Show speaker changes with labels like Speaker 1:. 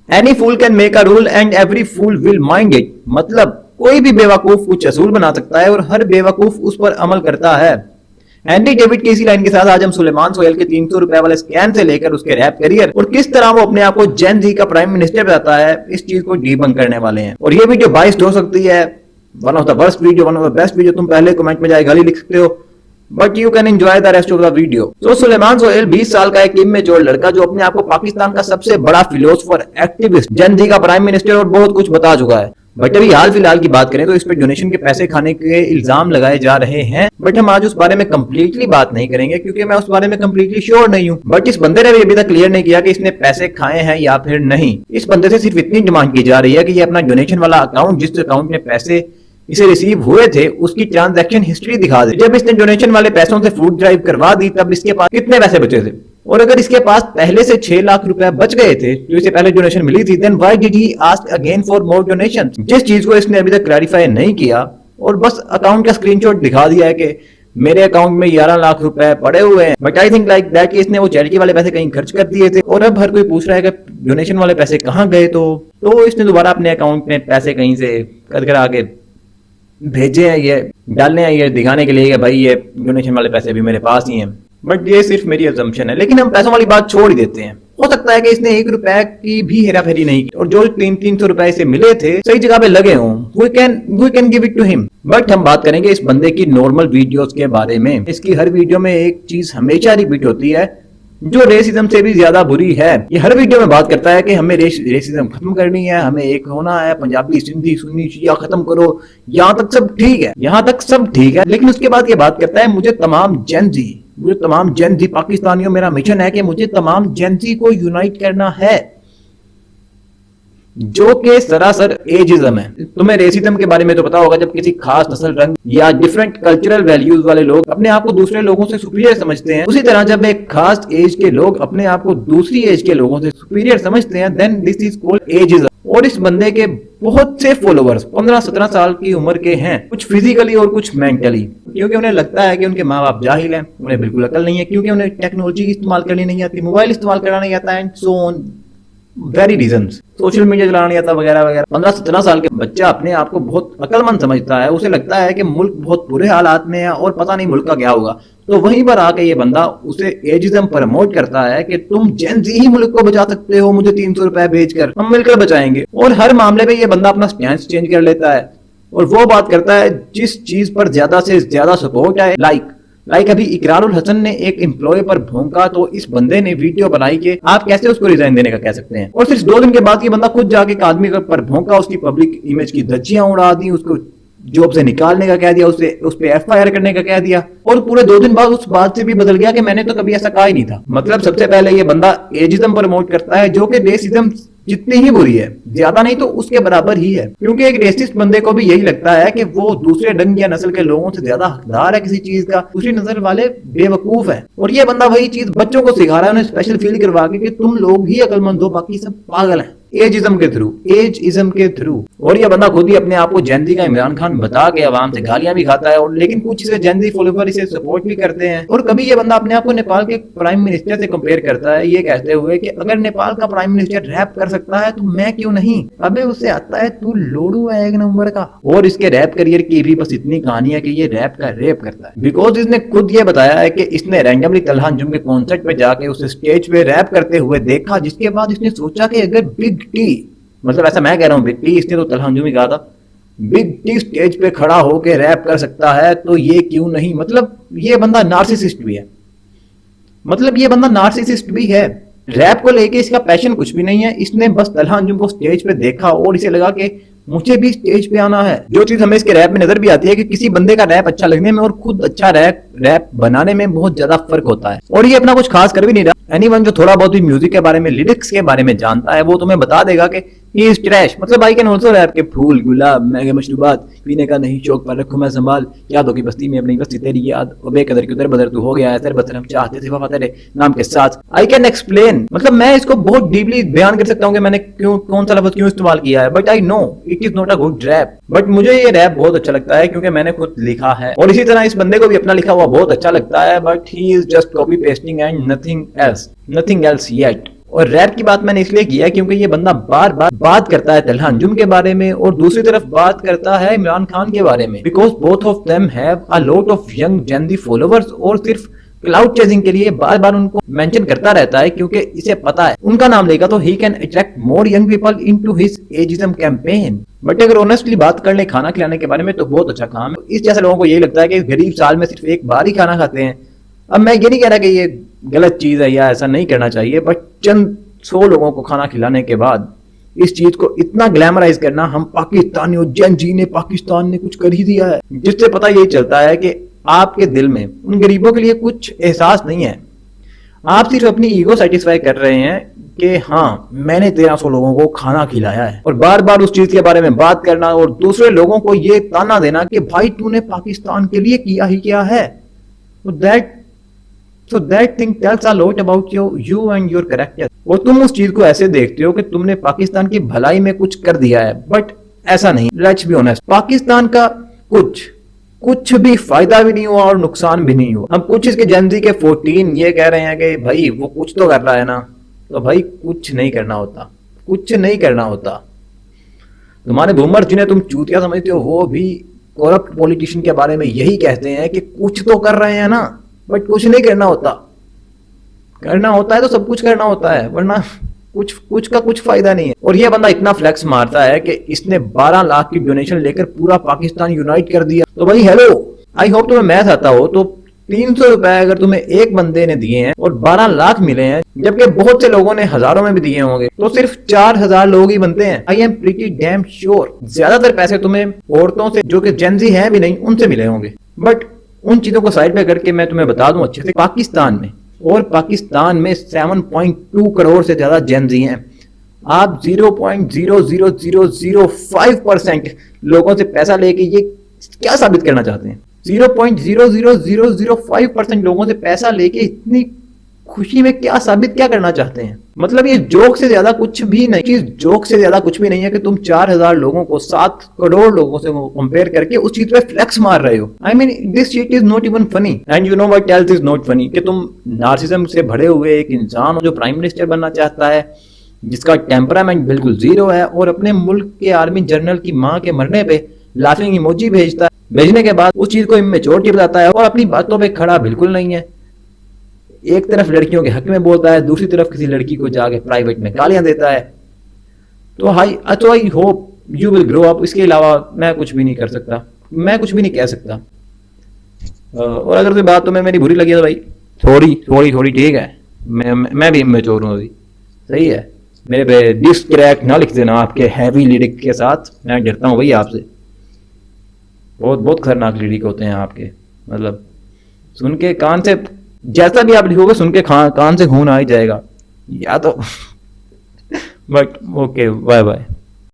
Speaker 1: Any fool can make a rule and every fool will mind it. मतलब कोई भी बेवकूफ कुछ असूल बना सकता है और हर बेवकूफ उस पर अमल करता है। एंडी डेविड की इसी लाइन के साथ आज हम सुलेमान सोहेल के 300 रुपए वाले स्कैम से लेकर उसके रैप करियर और किस तरह वो अपने आप को जेन जी का प्राइम मिनिस्टर बताता है, इस चीज को डीबंक करने वाले हैं। और ये वीडियो बाइस्ड हो सकती है, one of the worst video, one of the best video. तुम पहले कमेंट में जाए गाली लिख सकते हो, but you can enjoy the rest of the video. तो सुलेमान सोहेल 20 साल का एक इमेच्योर लड़का जो अपने आप को पाकिस्तान का सबसे बड़ा फिलोसफर, एक्टिविस्ट, जेन जी का प्राइम मिनिस्टर और बहुत कुछ बता चुका है। बट अभी हाल फिलहाल की बात करें तो इस पे डोनेशन के पैसे खाने के इल्जाम लगाए जा रहे हैं। बट हम आज उस बारे में कंप्लीटली बात नहीं करेंगे क्योंकि मैं उस बारे में कंप्लीटली श्योर नहीं हूं। बट इस बंदे ने भी अभी तक क्लियर नहीं किया कि इसने पैसे खाए हैं या फिर नहीं। इस बंदे से सिर्फ इतनी डिमांड की जा रही है कि ये अपना डोनेशन वाला अकाउंट, जिस अकाउंट में पैसे इसे रिसीव हुए थे, उसकी ट्रांजैक्शन हिस्ट्री दिखा दे। जब इसने डोनेशन वाले पैसों से फूड ड्राइव करवा दी तब इसके पास कितने पैसे बचे थे, और अगर इसके पास पहले से 6 लाख रुपए बच गए थे जो इसे पहले डोनेशन मिली थी, then why did he ask again for more donation. जिस चीज को इसने अभी तक क्लैरिफाई नहीं किया और बस अकाउंट का स्क्रीनशॉट दिखा दिया है कि मेरे अकाउंट में 11 लाख रुपए पड़े हुए हैं। But I think like that कि इसने वो चैरिटी वाले पैसे कहीं खर्च कर दिए थे और अब हर कोई पूछ रहा है कि डोनेशन वाले पैसे कहाँ गए। तो इसने दोबारा अपने अकाउंट में पैसे कहीं से कर कर आके भेजे हैं, ये डालने हैं, ये दिखाने के लिए कि भाई ये डोनेशन वाले पैसे भी मेरे पास ही हैं। बट ये सिर्फ मेरी अजम्पशन है, लेकिन हम पैसों वाली बात छोड़ ही देते हैं। हो सकता है कि इसने 1 रुपए की भी हेरा फेरी नहीं की और जो 300 रुपए से मिले थे सही जगह पे लगे हों, we can give it to him. But हम बात करेंगे इस बंदे की नॉर्मल वीडियोस के बारे में। इसकी हर वीडियो में एक चीज हमेशा रिपीट होती है जो रेसिज्म से भी ज्यादा बुरी है। ये हर वीडियो में बात करता है कि हमें रेसिज्म खत्म करनी है, हमें एक होना है, पंजाबी, सिंधी, सुन्नी, शिया खत्म करो। यहाँ तक सब ठीक है, यहाँ तक सब ठीक है, लेकिन उसके बाद ये बात करता है मुझे तमाम जेन जी पाकिस्तानियों, मेरा मिशन है कि मुझे तमाम जेन जी को यूनाइट करना है, जो कि सरासर एजिज्म है। तुम्हें रेसिज्म के बारे में तो पता होगा, जब किसी खास नस्ल, रंग या डिफरेंट कल्चरल वैल्यूज वाले लोग अपने आप को दूसरे लोगों से सुपीरियर समझते हैं, उसी तरह जब एक खास एज के लोग अपने आप को दूसरी एज के लोगों से सुपीरियर समझते हैं, then this is called ageism. और इस बंदे के बहुत से फॉलोअर्स 15-17 साल की उम्र के हैं, कुछ फिजिकली और कुछ मेंटली, क्योंकि उन्हें लगता है कि उनके माँ बाप जाहिल हैं, उन्हें बिल्कुल अकल नहीं है, क्योंकि उन्हें टेक्नोलॉजी इस्तेमाल करनी नहीं आती, मोबाइल इस्तेमाल करना नहीं आता, and so on very reasons, social media चलाना नहीं आता वगैरह वगैरह। 15-17 साल के बच्चा अपने आप को बहुत अकलमंद समझता है, उसे लगता है कि मुल्क बहुत बुरे हालात में है और पता नहीं मुल्क का क्या होगा। तो वहीं पर आके ये बंदा उसे एजिज्म प्रमोट करता है कि तुम जेन जी ही मुल्क को बचा सकते हो, मुझे 300 रुपए भेजकर, हम मिलकर बचाएंगे। और हर मामले में ये बंदा अपना स्टैंड चेंज कर लेता है और वो बात करता है जिस चीज पर ज्यादा से ज्यादा सपोर्ट है। लाइक अभी इकरारुल हसन ने एक एम्प्लॉय पर भौंका तो इस बंदे ने वीडियो बनाई कि आप कैसे उसको रिजाइन देने का कह सकते हैं। और सिर्फ 2 दिन के बाद ये बंदा खुद जाके एक आदमी पर भौंका, उसकी पब्लिक इमेज की धज्जियां उड़ा दी, उसको जॉब से निकालने का कह दिया, उस पे FIR करने का कह दिया, और पूरे 2 दिन बाद उस बात से भी बदल गया कि मैंने तो कभी ऐसा कहा ही नहीं था। मतलब सबसे पहले ये बंदा एजिज्म प्रमोट करता है, जो कि रेसिज्म जितनी ही बुरी है, ज्यादा नहीं तो उसके बराबर ही है, क्योंकि एक रेसिस्ट बंदे को भी यही लगता है कि वो दूसरे रंग या नस्ल के लोगों से ज्यादा हकदार है किसी चीज का, दूसरी नस्ल वाले बेवकूफ है। और ये बंदा वही चीज बच्चों को सिखा रहा है, उन्हें स्पेशल फील करवा के कि तुम लोग ही अकलमंद हो, बाकी सब पागल हैं, एजिज्म के थ्रू। और ये बंदा खुद ही अपने आप को जेन जी का इमरान खान बता के आवाम से गालियां भी खाता है, और लेकिन कुछ इसे जेन जी फॉलोवर इसे सपोर्ट भी करते हैं। और कभी ये बंदा अपने आप को नेपाल के प्राइम मिनिस्टर से कंपेयर करता है, ये कहते हुए कि अगर नेपाल का प्राइम मिनिस्टर रैप कर सकता है तो मैं क्यों नहीं। अबे उसे आता है, तू लोड़ू है 1 नंबर का। और इसके रैप करियर की भी बस इतनी कहानी है कि ये रैप का रेप करता है, बिकॉज इसने खुद ये बताया है कि इसने रैंडमली तलहा अंजुम के कॉन्सर्ट पे जाके उसे स्टेज पे रैप करते हुए देखा, जिसके बाद इसने सोचा कि अगर बिग टी, मतलब ऐसा मैं कह रहा हूँ बिग टी, इसने तो तलहा अंजुम ही कहा था, बिग टी स्टेज पे खड़ा होके रैप कर सकता है तो ये क्यों नहीं। मतलब ये बंदा नार्सिसिस्ट भी है, रैप को लेके इसका पैशन कुछ भी नहीं है। इसने बस तलहा अंजुम को स्टेज पे देखा और इसे लगा कि मुझे भी स्टेज पे आना है। जो चीज हमें इसके रैप में नजर भी आती है कि किसी बंदे का रैप अच्छा लगने में और खुद अच्छा रैप बनाने में बहुत ज्यादा फर्क होता है। और ये अपना कुछ खास कर भी नहीं रहा। एनीवन जो थोड़ा बहुत भी म्यूजिक के बारे में, लिरिक्स के बारे में जानता है, वो तुम्हें बता देगा कि ये इज ट्रैश। मतलब आई कैन ऑल्सो रैप के फूल गुलाब महंगे मशरूबात पीने का नहीं शौक पर रखूं मैं संभाल, यादों की बस्ती में अपनी बस्ती तेरी याद, और बेकदर की उधर बदर तू हो गया है तेरे बदर हम चाहते थे वफा तेरे नाम के साथ। आई कैन एक्सप्लेन, मतलब मैं इसको बहुत डीपली बयान कर सकता हूँ कि मैंने कौन सा लफ्ज क्यों इस्तेमाल किया है, but I know it is not a good rap. But मुझे ये रैप बहुत अच्छा लगता है क्योंकि मैंने खुद लिखा है, और इसी तरह इस बंदे को भी अपना लिखा हुआ बहुत अच्छा लगता है, but he is just copy pasting and nothing else yet. और रैप की बात मैंने इसलिए किया क्योंकि ये बंदा बार बार बात करता है तलहा अंजुम के बारे में और दूसरी तरफ बात करता है इमरान खान के बारे में, because both of them have a lot of young gen Z followers, और सिर्फ क्लाउड चेजिंग के लिए बार बार उनको मेंशन करता रहता है क्योंकि इसे पता है उनका नाम लेगा तो he can attract more young people into his ageism campaign. But अगर ऑनेस्टली बात कर ले खाना खिलाने के बारे में तो बहुत अच्छा काम है। इस जैसे लोगों को यही लगता है कि गरीब साल में सिर्फ एक बार ही खाना खाते हैं। अब मैं ये नहीं कह रहा कि ये गलत चीज है या ऐसा नहीं करना चाहिए, बट चंद 100 लोगों को खाना खिलाने के बाद इस चीज को इतना ग्लैमराइज करना, हम पाकिस्तानियों जेन जी ने पाकिस्तान ने कुछ कर ही दिया है, जिससे पता यही चलता है कि आपके दिल में उन गरीबों के लिए कुछ एहसास नहीं है। आप सिर्फ अपनी ईगो सेटिस्फाई कर रहे हैं कि हाँ मैंने 1300 लोगों को खाना खिलाया है, और बार बार उस चीज के बारे में बात करना और दूसरे लोगों को ये ताना देना कि भाई तूने पाकिस्तान के लिए किया ही क्या है। So that thing tells a lot about you and your character। और तुम उस चीज को ऐसे देखते हो कि तुमने पाकिस्तान की भलाई में कुछ कर दिया है, बट ऐसा नहीं। लेट्स बी ऑनेस्ट, पाकिस्तान का कुछ भी फायदा भी नहीं हुआ और नुकसान भी नहीं हुआ। हम कुछ इसके जनजी के 14 ये कह रहे हैं कि भाई वो कुछ तो कर रहा है ना, तो भाई कुछ नहीं करना होता, कुछ नहीं करना होता। तुम्हारे भूमर जिन्हें तुम चूतिया समझते हो वो भी करप्ट पॉलिटिशियन के बारे में यही कहते हैं कि कुछ तो कर रहे हैं ना, बट कुछ नहीं करना होता। करना होता है तो सब कुछ करना होता है, वरना कुछ का कुछ फायदा नहीं है। और ये बंदा इतना फ्लेक्स मारता है कि इसने 12 लाख की डोनेशन लेकर पूरा पाकिस्तान यूनाइट कर दिया। तो भाई हेलो, आई होप तुम्हें मैथ आता हो, तो 300 रुपए अगर तुम्हें एक बंदे ने दिए हैं और 12 लाख मिले हैं, जबकि बहुत से लोगों ने हजारों में भी दिए होंगे, तो सिर्फ 4000 लोग ही बनते हैं। I am pretty damn sure ज्यादातर पैसे तुम्हें औरतों से जो कि जेनजी हैं भी नहीं उनसे मिले होंगे। बट उन चीजों को साइड पे करके मैं तुम्हें बता दूं अच्छे से, पाकिस्तान में 7.2 करोड़ से ज्यादा जेनजी हैं। आप 0.00005% लोगों से पैसा लेके ये क्या साबित करना चाहते हैं? 0.00005% लोगों से पैसा लेके इतनी खुशी में क्या करना चाहते हैं? मतलब ये जोक से ज्यादा कुछ भी नहीं, जोक से ज्यादा कुछ भी नहीं है कि तुम 4000 लोगों को 7 करोड़ लोगों से कंपेयर करके उस चीज पे फ्लेक्स मार रहे हो। I mean this shit is not even funny and you know what else is not funny, कि तुम नार्सिज्म से भरे हुए एक इंसान हो जो प्राइम मिनिस्टर बनना चाहता है, जिसका टेम्परामेंट बिल्कुल जीरो है, और अपने मुल्क के आर्मी जनरल की माँ के मरने पे लाफिंग इमोजी भेजता है, भेजने के बाद उस चीज को इमेच्योरिटी बताता है और अपनी बातों पे खड़ा बिल्कुल नहीं है। एक तरफ लड़कियों के हक में बोलता है, दूसरी तरफ किसी लड़की को जाके प्राइवेट में गालियां देता है। तो I hope you will grow up. इसके अलावा मैं कुछ भी नहीं कर सकता, मैं कुछ भी नहीं कह सकता। और अगर कोई बात तुम्हें मेरी बुरी लगी तो भाई थोड़ी ठीक है, मैं भी इमेच्योर हूँ अभी, सही है। मेरे पे डिस ट्रैक ना लिख देना आपके हैवी लिरिक के साथ, मैं डरता हूँ भाई आपसे। बहुत खतरनाक लिरिक होते हैं आपके, मतलब सुन के कान से, जैसा भी आप लिखोगे सुन के कान से खून आ ही जाएगा या तो बट ओके, बाय बाय।